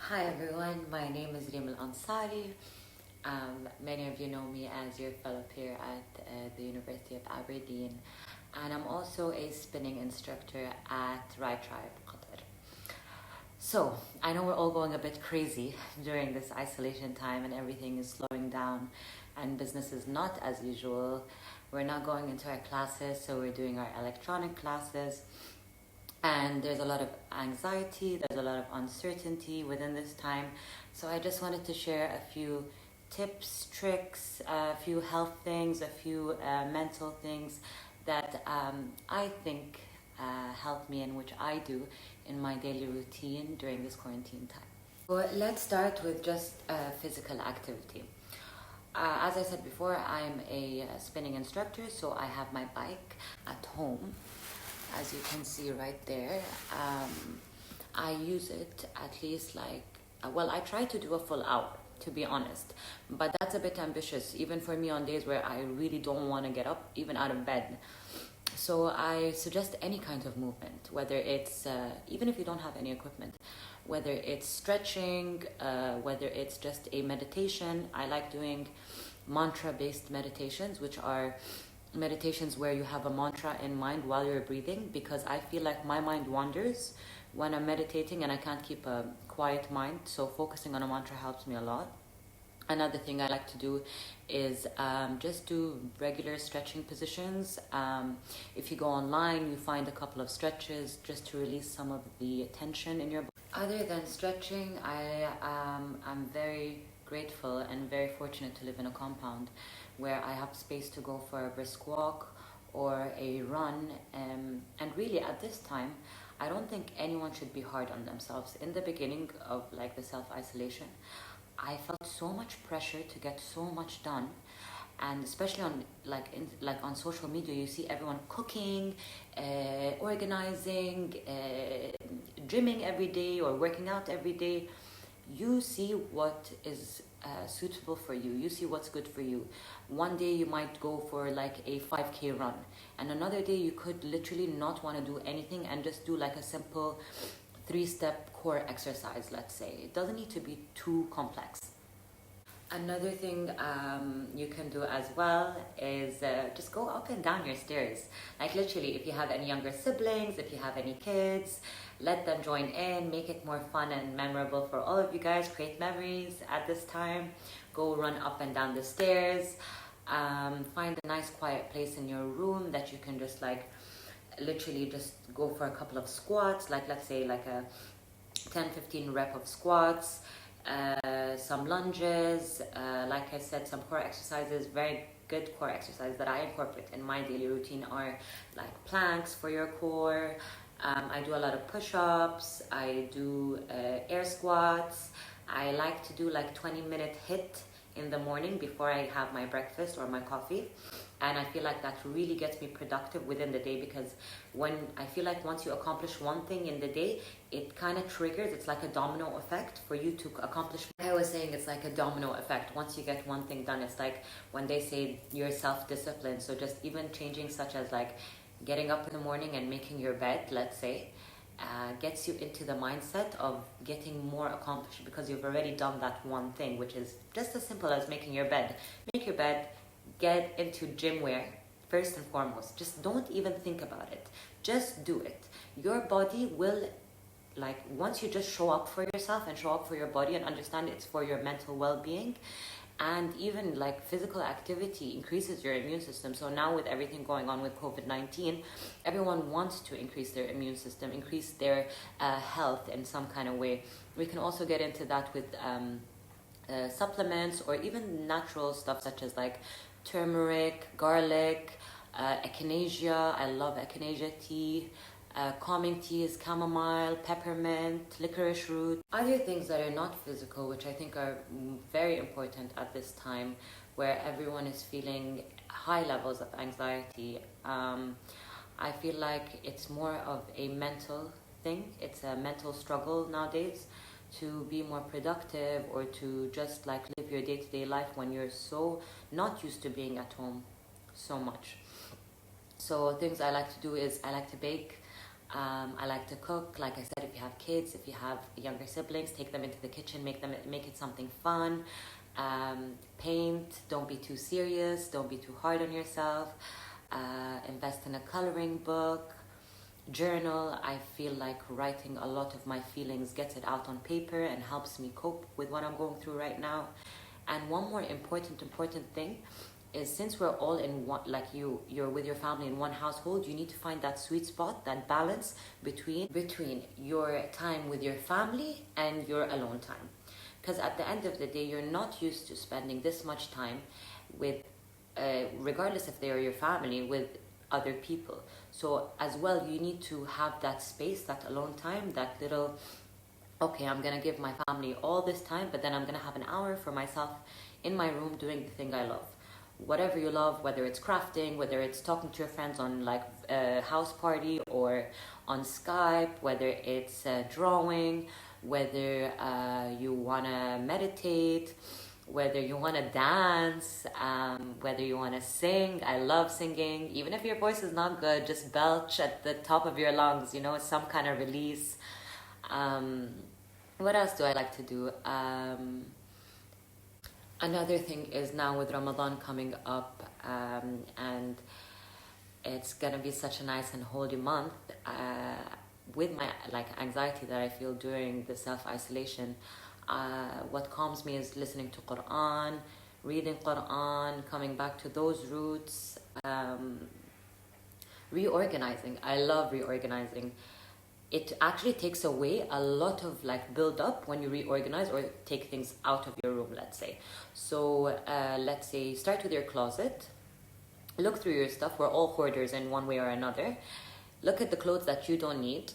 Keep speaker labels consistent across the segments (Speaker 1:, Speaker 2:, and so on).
Speaker 1: Hi everyone, my name is Reem Alansari. Many of you know me as your fellow peer at the University of Aberdeen, and I'm also a spinning instructor at Ride Tribe, Qatar. So, I know we're all going a bit crazy during this isolation time and everything is slowing down and business is not as usual. We're not going into our classes, so we're doing our electronic classes. And there's a lot of anxiety, there's a lot of uncertainty within this time. So I just wanted to share a few tips, tricks, a few health things, a few mental things that I think help me and which I do in my daily routine during this quarantine time. Well, let's start with just physical activity. As I said before, I'm a spinning instructor, so I have my bike at home. As you can see right there, I use it at least I try to do a full hour, to be honest, but that's a bit ambitious even for me on days where I really don't want to get up even out of bed. So I suggest any kind of movement, whether it's even if you don't have any equipment, whether it's stretching, whether it's just a meditation. I like doing mantra based meditations, which are meditations where you have a mantra in mind while you're breathing, because I feel like my mind wanders when I'm meditating and I can't keep a quiet mind, so focusing on a mantra helps me a lot. Another thing I like to do is just do regular stretching positions. If you go online, you find a couple of stretches just to release some of the tension in your body. Other than stretching, I'm very grateful and very fortunate to live in a compound where I have space to go for a brisk walk or a run. And really at this time, I don't think anyone should be hard on themselves. In the beginning of the self-isolation, I felt so much pressure to get so much done, and especially on on social media, you see everyone cooking, organizing, gymming every day or working out every day. You see what is suitable for you. You see what's good for you. One day you might go for a 5K run, and another day you could literally not want to do anything and just do a simple 3-step core exercise, let's say. It doesn't need to be too complex. Another thing you can do as well is just go up and down your stairs. Literally, if you have any younger siblings, if you have any kids, let them join in, make it more fun and memorable for all of you guys. Create memories at this time. Go run up and down the stairs. Find a nice quiet place in your room that you can just literally just go for a couple of squats, let's say a 10-15 rep of squats, some lunges, like I said, some core exercises. Very good core exercises that I incorporate in my daily routine are planks for your core. I do a lot of push-ups. I do air squats. I like to do 20-minute HIIT in the morning before I have my breakfast or my coffee. And I feel like that really gets me productive within the day, because I feel like once you accomplish one thing in the day, it kind of triggers. It's like a domino effect for you to accomplish. I was saying it's like a domino effect. Once you get one thing done, it's like when they say you're self-disciplined. So just even changing, such as getting up in the morning and making your bed, let's say, gets you into the mindset of getting more accomplished, because you've already done that one thing, which is just as simple as making your bed. Make your bed. Get into gym wear first and foremost. Just don't even think about it. Just do it. Your body will, once you just show up for yourself and show up for your body and understand it's for your mental well-being, and even physical activity increases your immune system. So now with everything going on with COVID-19, everyone wants to increase their immune system, increase their health in some kind of way. We can also get into that with supplements or even natural stuff such as turmeric, garlic, echinacea. I love echinacea tea. Calming teas, chamomile, peppermint, licorice root. Other things that are not physical, which I think are very important at this time where everyone is feeling high levels of anxiety. I feel like it's more of a mental thing. It's a mental struggle nowadays to be more productive or to just live your day-to-day life when you're so not used to being at home so much. So things I like to do is I like to bake, I like to cook. Like I said, if you have kids, if you have younger siblings, take them into the kitchen, make it something fun. Paint, don't be too serious, don't be too hard on yourself. Invest in a coloring book. Journal. I feel like writing a lot of my feelings gets it out on paper and helps me cope with what I'm going through right now. And one more important thing is, since we're all in one, like you're with your family in one household, you need to find that sweet spot, that balance between your time with your family and your alone time. Because at the end of the day, you're not used to spending this much time with, regardless if they are your family, with other people. So as well, you need to have that space, that alone time, that little, okay, I'm gonna give my family all this time, but then I'm gonna have an hour for myself in my room doing the thing I love. Whatever you love, whether it's crafting, whether it's talking to your friends on like a house party or on Skype, whether it's drawing, whether you wanna meditate, whether you want to dance, whether you want to sing. I love singing. Even if your voice is not good, just belch at the top of your lungs, some kind of release. What else do I like to do? Another thing is, now with Ramadan coming up, and it's gonna be such a nice and holy month, with my anxiety that I feel during the self-isolation, what calms me is listening to Quran, reading Quran, coming back to those roots, reorganizing. I love reorganizing. It actually takes away a lot of build up when you reorganize or take things out of your room, let's say. So let's say start with your closet, look through your stuff. We're all hoarders in one way or another. Look at the clothes that you don't need.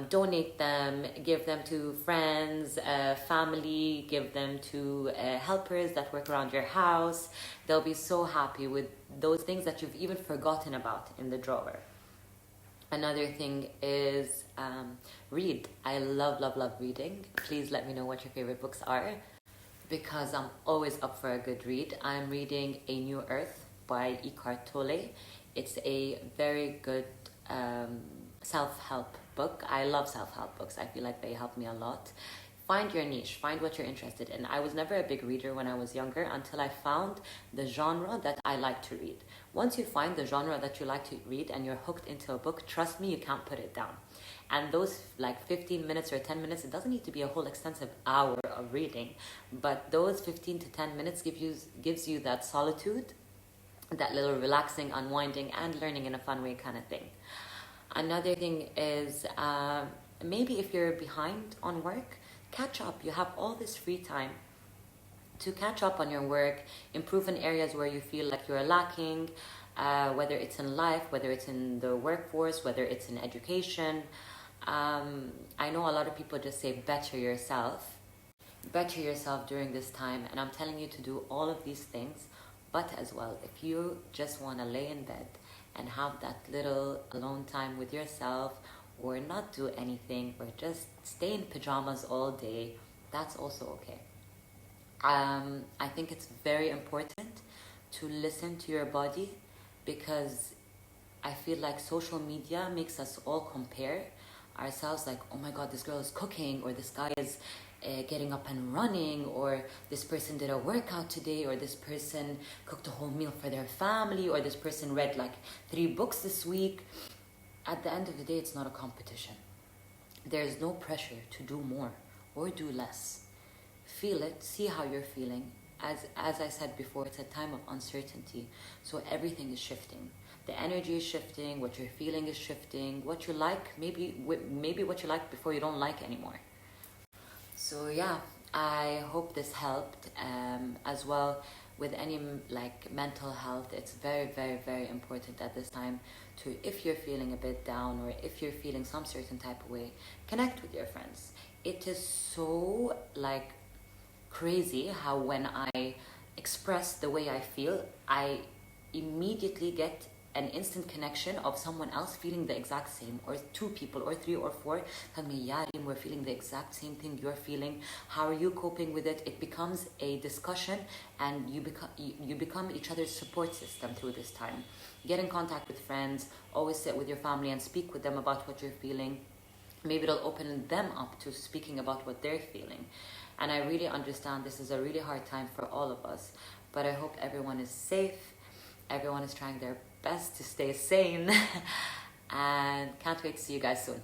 Speaker 1: Donate them, give them to friends, family, give them to helpers that work around your house. They'll be so happy with those things that you've even forgotten about in the drawer. Another thing is read. I love reading. Please let me know what your favorite books are, because I'm always up for a good read. I'm reading A New Earth by Eckhart Tolle. It's a very good self-help book. I love self-help books. I feel like they help me a lot. Find your niche, find what you're interested in. I was never a big reader when I was younger until I found the genre that I like to read. Once you find the genre that you like to read and you're hooked into a book, trust me, you can't put it down. And those 15 minutes or 10 minutes, it doesn't need to be a whole extensive hour of reading, but those 15 to 10 minutes gives you that solitude, that little relaxing, unwinding, and learning in a fun way kind of thing. Another thing is, maybe if you're behind on work, catch up. You have all this free time to catch up on your work, improve in areas where you feel like you're lacking, whether it's in life, whether it's in the workforce, whether it's in education. I know a lot of people just say better yourself during this time, and I'm telling you to do all of these things. But as well, if you just want to lay in bed and have that little alone time with yourself, or not do anything, or just stay in pajamas all day, that's also okay. I think it's very important to listen to your body, because I feel like social media makes us all compare ourselves, like, oh my god, this girl is cooking, or this guy is getting up and running, or this person did a workout today, or this person cooked a whole meal for their family, or this person read 3 books this week. At the end of the day, it's not a competition. There's no pressure to do more or do less. Feel it, see how you're feeling. As I said before, it's a time of uncertainty, so everything is shifting. The energy is shifting, what you're feeling is shifting, what you like, maybe what you liked before you don't like anymore. So yeah, I hope this helped. As well, with any mental health, it's very, very, very important at this time to, if you're feeling a bit down, or if you're feeling some certain type of way, connect with your friends. It is so crazy how when I express the way I feel, I immediately get an instant connection of someone else feeling the exact same, or 2 people or 3 or 4 tell me, yeah, we're feeling the exact same thing you're feeling. How are you coping with it? It becomes a discussion, and you become each other's support system through this time. Get in contact with friends, always sit with your family and speak with them about what you're feeling. maybe it'll open them up to speaking about what they're feeling. And I really understand this is a really hard time for all of us, but I hope everyone is safe, everyone is trying their best to stay sane, and can't wait to see you guys soon.